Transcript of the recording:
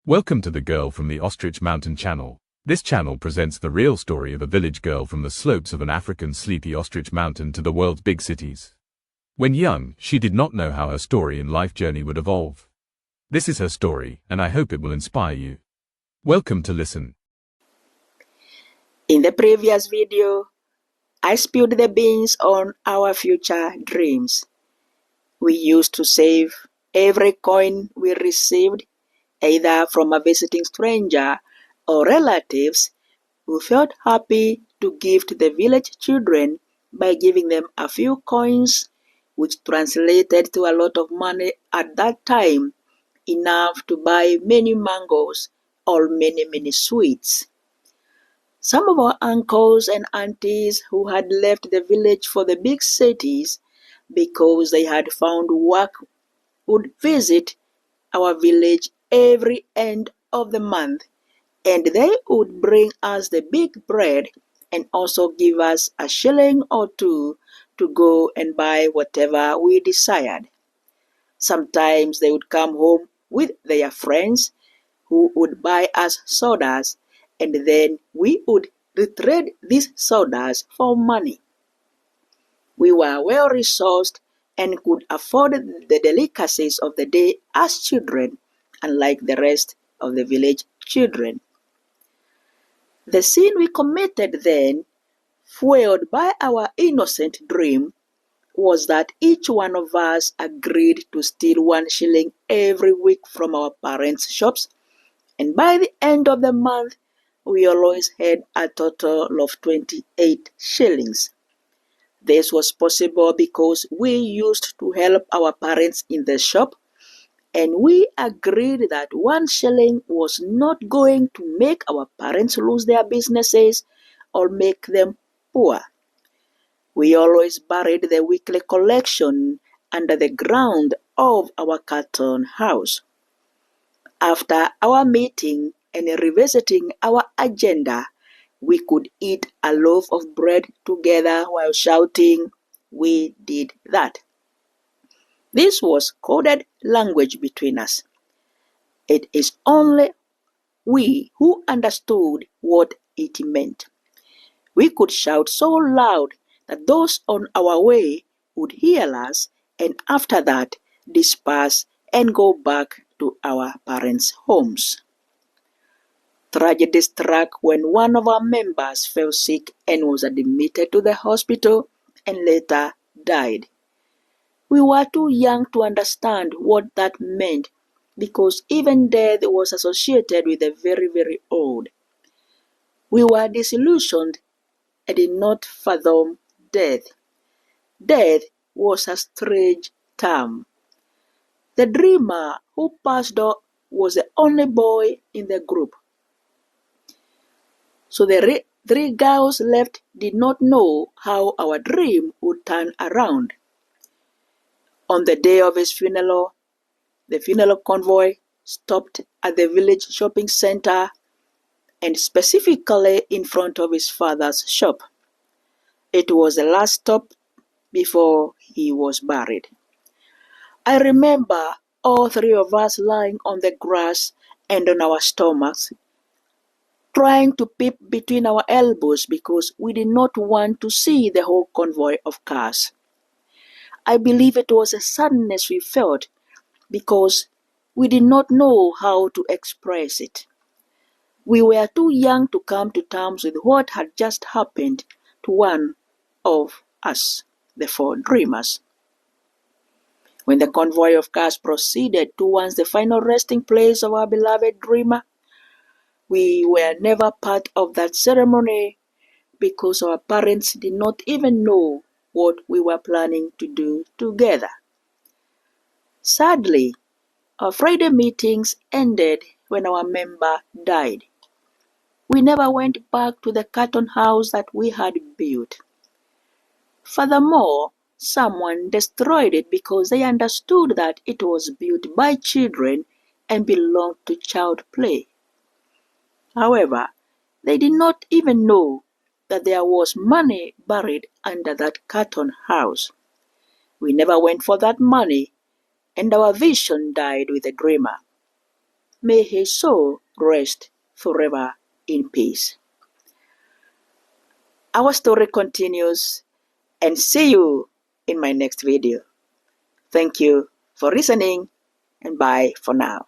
Welcome to the Girl from the Ostrich Mountain channel. This channel presents the real story of a village girl from the slopes of an African sleepy ostrich mountain to the world's big cities. When young, she did not know how her story and life journey would evolve. This is her story, and I hope it will inspire you. Welcome to listen. In the previous video, I spilled the beans on our future dreams. We used to save every coin we received, either from a visiting stranger or relatives who felt happy to give to the village children by giving them a few coins, which translated to a lot of money at that time, enough to buy many mangoes or many sweets. Some of our uncles and aunties who had left the village for the big cities because they had found work would visit our village every end of the month, and they would bring us the big bread and also give us a shilling or two to go and buy whatever we desired. Sometimes they would come home with their friends who would buy us sodas, and then we would retrade these sodas for money. We were well resourced and could afford the delicacies of the day as children, unlike the rest of the village children. The sin we committed then, fueled by our innocent dream, was that each one of us agreed to steal 1 shilling every week from our parents' shops, and by the end of the month, we always had a total of 28 shillings. This was possible because we used to help our parents in the shop, and we agreed that 1 shilling was not going to make our parents lose their businesses or make them poor. We always buried the weekly collection under the ground of our carton house. After our meeting and revisiting our agenda, we could eat a loaf of bread together while shouting, "We did that." This was coded language between us. It is only we who understood what it meant. We could shout so loud that those on our way would hear us, and after that disperse and go back to our parents' homes. Tragedy struck when one of our members fell sick and was admitted to the hospital and later died. We were too young to understand what that meant, because even death was associated with the very old. We were disillusioned and did not fathom death. Death was a strange term. The dreamer who passed on was the only boy in the group. So the 3 girls left did not know how our dream would turn around. On the day of his funeral, the funeral convoy stopped at the village shopping center and specifically in front of his father's shop. It was the last stop before he was buried. I remember all 3 of us lying on the grass and on our stomachs, trying to peep between our elbows because we did not want to see the whole convoy of cars. I believe it was a sadness we felt because we did not know how to express it. We were too young to come to terms with what had just happened to one of us, the 4 dreamers. When the convoy of cars proceeded towards the final resting place of our beloved dreamer, we were never part of that ceremony because our parents did not even know what we were planning to do together. Sadly, our Friday meetings ended when our member died. We never went back to the carton house that we had built. Furthermore, someone destroyed it because they understood that it was built by children and belonged to child play. However, they did not even know that there was money buried under that carton house. We never went for that money, and our vision died with the dreamer. May his soul rest forever in peace. Our story continues, and see you in my next video. Thank you for listening, and bye for now.